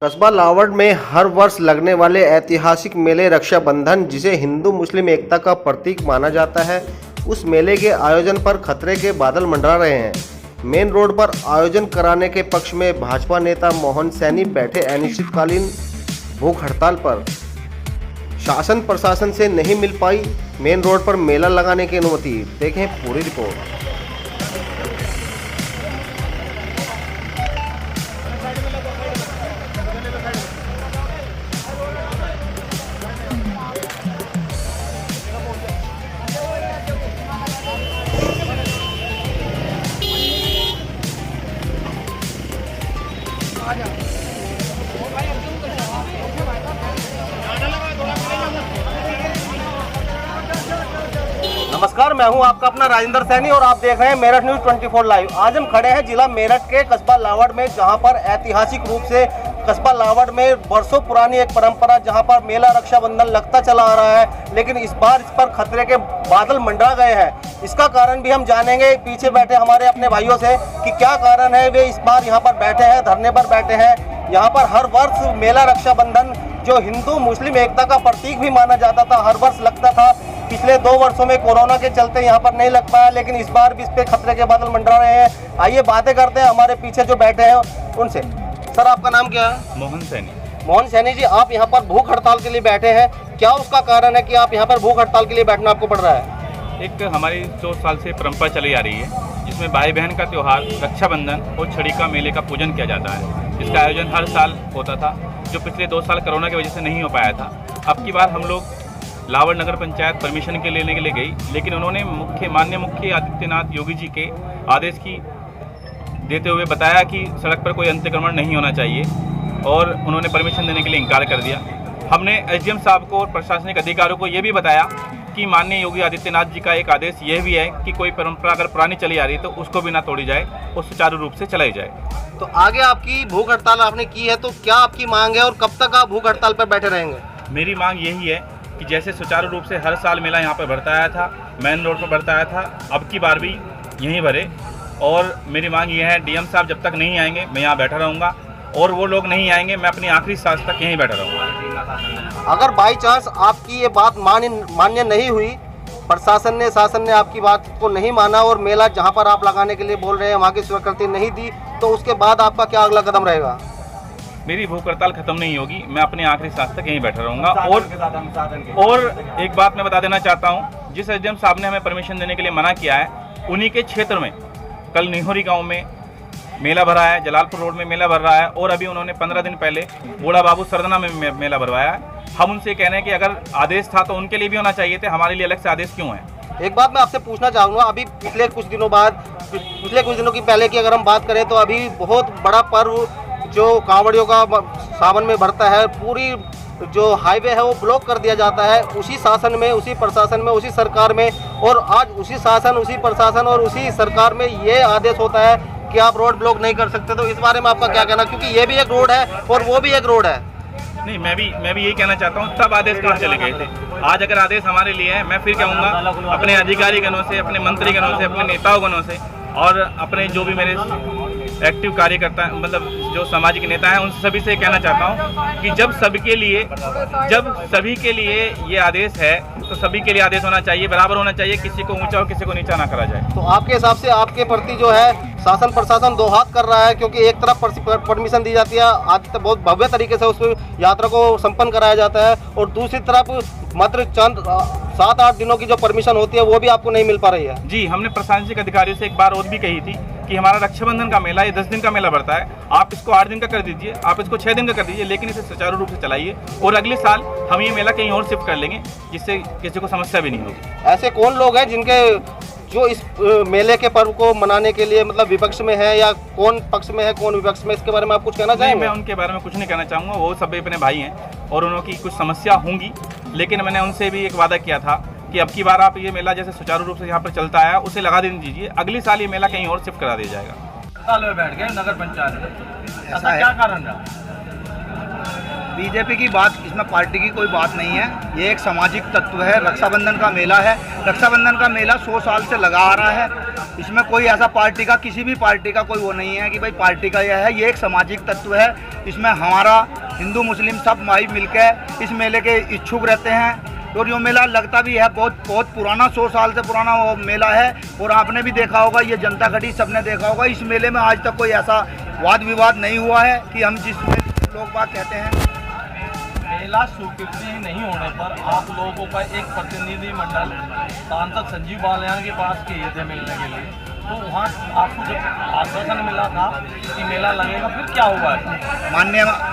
कस्बा लावड़ में हर वर्ष लगने वाले ऐतिहासिक मेले रक्षाबंधन, जिसे हिंदू मुस्लिम एकता का प्रतीक माना जाता है, उस मेले के आयोजन पर खतरे के बादल मंडरा रहे हैं। मेन रोड पर आयोजन कराने के पक्ष में भाजपा नेता मोहन सैनी बैठे अनिश्चितकालीन भूख हड़ताल पर। शासन प्रशासन से नहीं मिल पाई मेन रोड पर मेला लगाने की अनुमति। देखें पूरी रिपोर्ट। नमस्कार, मैं हूं आपका अपना राजेंद्र सैनी और आप देख रहे हैं मेरठ न्यूज 24 लाइव। आज हम खड़े हैं जिला मेरठ के कस्बा लावड़ में, जहां पर ऐतिहासिक रूप से कस्बा लावड़ में वर्षों पुरानी एक परंपरा, जहां पर मेला रक्षाबंधन लगता चला आ रहा है, लेकिन इस बार इस पर खतरे के बादल मंडरा गए हैं। इसका कारण भी हम जानेंगे पीछे बैठे हमारे अपने भाइयों से कि क्या कारण है वे इस बार यहाँ पर बैठे हैं, धरने पर बैठे हैं। यहाँ पर हर वर्ष मेला रक्षाबंधन, जो हिंदू मुस्लिम एकता का प्रतीक भी माना जाता था, हर वर्ष लगता था। पिछले 2 वर्षों में कोरोना के चलते यहाँ पर नहीं लग पाया, लेकिन इस बार भी इस पे खतरे के बादल मंडरा रहे हैं। आइए बातें करते हैं हमारे पीछे जो बैठे हैं उनसे। सर, आपका नाम क्या है? मोहन सैनी। मोहन सैनी जी, आप यहाँ पर भूख हड़ताल के लिए बैठे हैं, क्या उसका कारण है कि आप यहाँ पर भूख हड़ताल के लिए बैठना आपको पड़ रहा है? एक हमारी 100 साल से परंपरा चली आ रही है, जिसमें भाई बहन का त्यौहार रक्षाबंधन और छड़ी का मेले का पूजन किया जाता है। इसका आयोजन हर साल होता था, जो पिछले 2 साल कोरोना की वजह से नहीं हो पाया था। अब की बार हम लोग लावड़ नगर पंचायत परमिशन के लेने के लिए गई, लेकिन उन्होंने माननीय मुख्य आदित्यनाथ योगी जी के आदेश की देते हुए बताया कि सड़क पर कोई अतिक्रमण नहीं होना चाहिए, और उन्होंने परमिशन देने के लिए इनकार कर दिया। हमने एसडीएम साहब को और प्रशासनिक अधिकारियों को ये भी बताया कि माननीय योगी आदित्यनाथ जी का एक आदेश ये भी है कि कोई परंपरा अगर पुरानी चली आ रही है तो उसको भी ना तोड़ी जाए और सुचारू रूप से चलाई जाए। तो आगे आपकी भूख हड़ताल आपने की है, तो क्या आपकी मांग है और कब तक आप भूख हड़ताल पर बैठे रहेंगे? मेरी मांग यही है कि जैसे सुचारू रूप से हर साल मेला यहाँ पर बढ़ता आया था, मेन रोड पर बढ़ता आया था, अब की बार भी यहीं भरे। और मेरी मांग ये है, डीएम साहब जब तक नहीं आएंगे मैं यहाँ बैठा रहूँगा, और वो लोग नहीं आएंगे मैं अपनी आखिरी सांस तक यहीं बैठा रहूँगा। अगर बाई चांस आपकी ये बात मान्य नहीं हुई, शासन ने आपकी बात को नहीं माना और मेला जहाँ पर आप लगाने के लिए बोल रहे हैं वहाँ की स्वीकृति नहीं दी, तो उसके बाद आपका क्या अगला कदम रहेगा? मेरी भूख हड़ताल खत्म नहीं होगी, मैं अपने आखिरी सांस तक यहीं बैठा रहूँगा। और एक बात मैं बता देना चाहता हूँ, जिस एसडीएम साहब ने हमें परमिशन देने के लिए मना किया है, उन्हीं के क्षेत्र में कल निहोरी गाँव में मेला भरा है, जलालपुर रोड में मेला भर रहा है, और अभी उन्होंने 15 दिन पहले बूढ़ा बाबू सरदना में मेला भरवाया है। हम उनसे कह रहे हैं कि अगर आदेश था तो उनके लिए भी होना चाहिए थे, हमारे लिए अलग से आदेश क्यों है? एक बात मैं आपसे पूछना चाहूँगा, अभी पिछले कुछ दिनों की पहले की अगर हम बात करें, तो अभी बहुत बड़ा पर्व जो कांवड़ियों का सावन में बढ़ता है, पूरी जो हाईवे है वो ब्लॉक कर दिया जाता है। उसी शासन में, उसी प्रशासन में, उसी सरकार में, और आज उसी शासन, उसी प्रशासन और उसी सरकार में ये आदेश होता है कि आप रोड ब्लॉक नहीं कर सकते। तो इस बारे में आपका क्या कहना, क्योंकि ये भी एक रोड है और वो भी एक रोड है? नहीं, मैं भी यही कहना चाहता हूँ, तब आदेश कहाँ चले गए थे? आज अगर आदेश हमारे लिए है, मैं फिर कहूँगा अपने अधिकारी गणों से, अपने मंत्री गणों से, अपने नेताओं गणों से, और अपने जो भी मेरे एक्टिव कार्यकर्ता हैं, मतलब जो सामाजिक नेता हैं, उन सभी से कहना चाहता हूं कि जब सभी के लिए ये आदेश है, तो सभी के लिए आदेश होना चाहिए, बराबर होना चाहिए, किसी को ऊंचा और किसी को नीचा ना करा जाए। तो आपके हिसाब से आपके प्रति जो है शासन प्रशासन दो हाथ कर रहा है, क्योंकि एक तरफ परमिशन दी जाती है, आज बहुत भव्य तरीके से उस यात्रा को संपन्न कराया जाता है, और दूसरी तरफ मात्र चंद 7-8 दिनों की जो परमिशन होती है वो भी आपको नहीं मिल पा रही है। जी, हमने प्रशासनिक अधिकारियों से एक बार और भी कही थी कि हमारा रक्षाबंधन का मेला, ये 10 दिन का मेला बढ़ता है, आप इसको 8 दिन का कर दीजिए, आप इसको 6 दिन का कर दीजिए, लेकिन इसे सुचारू रूप से चलाइए, और अगले साल हम ये मेला कहीं और शिफ्ट कर लेंगे, जिससे किसी को समस्या भी नहीं होगी। ऐसे कौन लोग हैं जिनके जो इस मेले के पर्व को मनाने के लिए मतलब विपक्ष में है, या कौन पक्ष में है, कौन विपक्ष में, इसके बारे में आप कुछ कहना चाहेंगे? मैं उनके बारे में कुछ नहीं कहना चाहूँगा, वो सभी अपने भाई हैं और उनकी कुछ समस्या होंगी, लेकिन मैंने उनसे भी एक वादा किया था कि अब की बार आप ये मेला जैसे सुचारू रूप से यहाँ पर चलता है उसे लगा देने दीजिए, अगले साल ये मेला कहीं और शिफ्ट करा दिया जाएगा। हड़ताल में बैठ गए नगर पंचायत में, ऐसा क्या कारण रहा? बीजेपी की बात, इसमें पार्टी की कोई बात नहीं है, ये एक सामाजिक तत्व है। रक्षाबंधन का मेला है, रक्षाबंधन का मेला 100 साल से लगा आ रहा है। इसमें कोई ऐसा पार्टी का, किसी भी पार्टी का कोई वो नहीं है कि भाई पार्टी का यह है। ये एक सामाजिक तत्व है। इसमें हमारा हिंदू मुस्लिम सब भाई मिलकर इस मेले के इच्छुक रहते हैं। और ये मेला लगता भी है बहुत पुराना, 100 साल से पुराना वो मेला है। और आपने भी देखा होगा, ये जनता खड़ी सबने देखा होगा। इस मेले में आज तक कोई ऐसा वाद विवाद नहीं हुआ है कि हम जिसमें लोग बात कहते हैं। मेला स्वीकृति नहीं होने पर आप लोगों का एक प्रतिनिधि मंडल सांसद संजीव बालियान के पास किए थे मिलने के लिए, तो वहाँ आपको जब आश्वासन मिला था कि मेला लगेगा, फिर क्या हुआ है?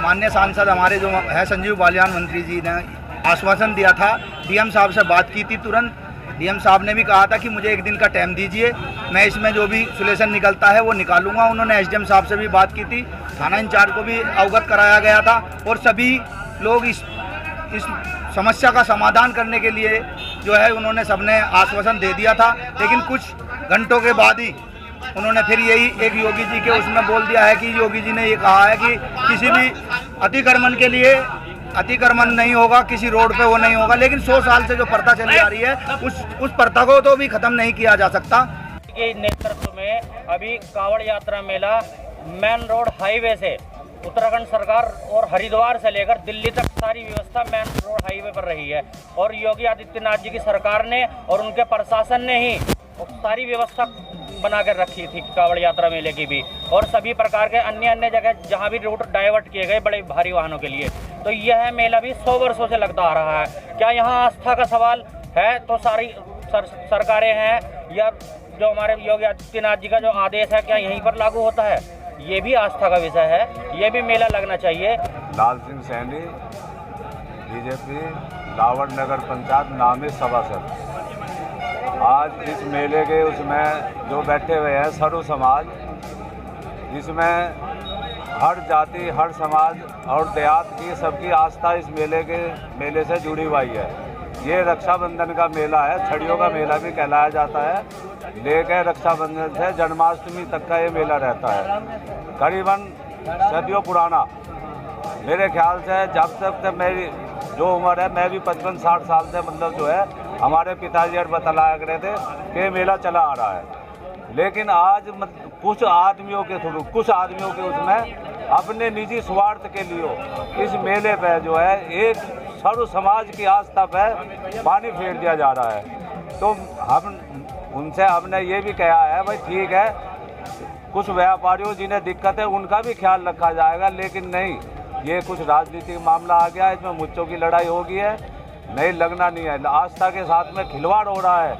माननीय सांसद हमारे जो है संजीव बालियान मंत्री जी ने आश्वासन दिया था। डीएम साहब से बात की थी तुरंत। डीएम साहब ने भी कहा था कि मुझे 1 दिन का टाइम दीजिए, मैं इसमें जो भी सोल्यूशन निकलता है वो निकालूंगा। उन्होंने एसडीएम साहब से भी बात की थी, थाना इंचार्ज को भी अवगत कराया गया था और सभी लोग इस समस्या का समाधान करने के लिए जो है उन्होंने सबने आश्वासन दे दिया था। लेकिन कुछ घंटों के बाद ही उन्होंने फिर यही एक योगी जी के उसमें बोल दिया है कि योगी जी ने ये कहा है कि किसी भी अतिक्रमण के लिए अतिक्रमण नहीं होगा, किसी रोड पे वो नहीं होगा। लेकिन 100 साल से जो प्रथा चली आ रही है उस प्रथा को तो भी खत्म नहीं किया जा सकता। के नेतृत्व में अभी कावड़ यात्रा मेला मेन रोड हाईवे से उत्तराखंड सरकार और हरिद्वार से लेकर दिल्ली तक सारी व्यवस्था मेन रोड हाईवे पर रही है। और योगी आदित्यनाथ जी की सरकार ने और उनके प्रशासन ने ही सारी व्यवस्था बना कर रखी थी कावड़ यात्रा मेले की भी, और सभी प्रकार के अन्य जगह जहां भी रूट डाइवर्ट किए गए बड़े भारी वाहनों के लिए। तो यह मेला भी 100 वर्षों से लगता आ रहा है। क्या यहाँ आस्था का सवाल है? तो सारी सरकारें हैं या जो हमारे योगी आदित्यनाथ जी का जो आदेश है क्या यहीं पर लागू होता है? ये भी आस्था का विषय है, ये भी मेला लगना चाहिए। लाल सिंह सैनी, बीजेपी, लावड़ नगर पंचायत नामी सभासद। आज इस मेले के उसमें जो बैठे हुए हैं सर्व समाज, जिसमें हर जाति, हर समाज और देहात की सबकी आस्था इस मेले से जुड़ी हुई है। ये रक्षाबंधन का मेला है, छड़ियों का मेला भी कहलाया जाता है। लेकर रक्षाबंधन से जन्माष्टमी तक का ये मेला रहता है, करीबन सदियों पुराना। मेरे ख्याल से जब तक मेरी जो उम्र है, मैं भी 55-60 साल से मतलब जो है हमारे पिताजी और बतलाया करे थे कि मेला चला आ रहा है। लेकिन आज कुछ आदमियों के थ्रू, कुछ आदमियों के उसमें अपने निजी स्वार्थ के लिए इस मेले पे जो है एक सर्व समाज की आस्था पे पानी फेर दिया जा रहा है। तो हम उनसे हमने ये भी कहा है भाई ठीक है, कुछ व्यापारियों जिन्हें दिक्कत है उनका भी ख्याल रखा जाएगा, लेकिन नहीं, ये कुछ राजनीतिक मामला आ गया, इसमें मुच्चों की लड़ाई हो गई है, नहीं लगना नहीं है। आस्था के साथ में खिलवाड़ हो रहा है।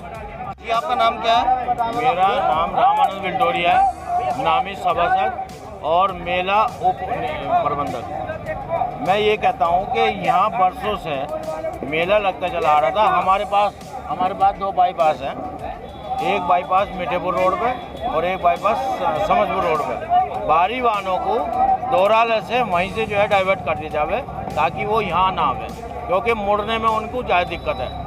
जी आपका नाम क्या है? मेरा नाम रामानंद विंटोरिया है, नामी सभासद और मेला उप प्रबंधक। मैं ये कहता हूँ कि यहाँ बरसों से मेला लगता चला आ रहा था। हमारे पास 2 बाईपास हैं, एक बाईपास मीठेपुर रोड पे और एक बाईपास समझपुर रोड पे। भारी वाहनों को दोराले से वहीं से जो है डाइवर्ट कर दिया जावे ताकि वो यहाँ ना आवे, क्योंकि मुड़ने में उनको ज़्यादा दिक्कत है।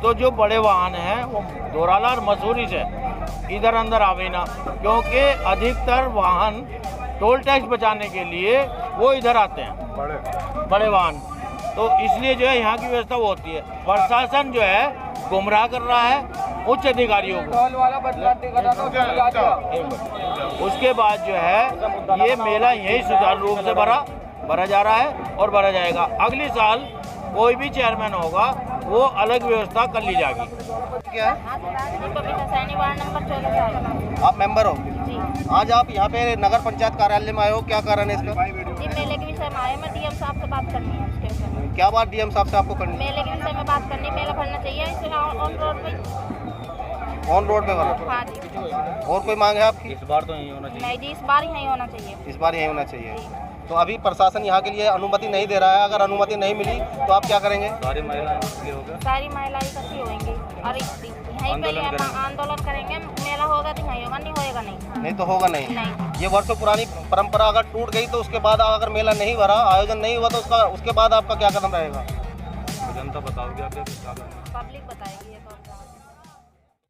तो जो बड़े वाहन हैं वो दोराला और मसूरी से इधर अंदर आवे ना, क्योंकि अधिकतर वाहन टोल टैक्स बचाने के लिए वो इधर आते हैं, बड़े वाहन। तो इसलिए जो है यहाँ की व्यवस्था वो होती है। प्रशासन जो है गुमराह कर रहा है उच्च अधिकारियों को। उसके बाद जो है ये मेला यही सुचारू रूप से भरा जा रहा है और भरा जाएगा। अगले साल कोई भी चेयरमैन होगा वो अलग व्यवस्था कर ली जाएगी। क्या है? वार्ड नंबर 14 आप मेंबर हो? जी। आज आप यहाँ पे नगर पंचायत कार्यालय में आए हो, क्या कारण है इसका? जी, मेले के विषय में आए, मैं डीएम साहब से बात करनी है उसके विषय में। क्या बात डीएम साहब से आपको करनी है? मेले के विषय में बात करनी, मेला भरना चाहिए इस ऑन रोड पे भरना? हाँ जी। और कोई मांग है आपकी? इस बार तो यही होना चाहिए। नहीं जी, इस बार यही होना चाहिए। इस बार यही होना चाहिए। तो अभी प्रशासन यहाँ के लिए अनुमति नहीं दे रहा है। अगर अनुमति नहीं मिली तो आप क्या करेंगे? सारी महिलाएं होगा, सारी महिलाएं इकट्ठी होंगी और यहीं पे आंदोलन करेंगे। मेला होगा तो यहीं होगा, नहीं होएगा नहीं तो होगा नहीं। नहीं। ये वर्षों पुरानी परंपरा अगर टूट गई तो उसके बाद अगर मेला नहीं भरा, आयोजन नहीं हुआ तो उसके बाद आपका क्या कदम रहेगा? जनता बताओगे, पब्लिक बताएगी ये तो।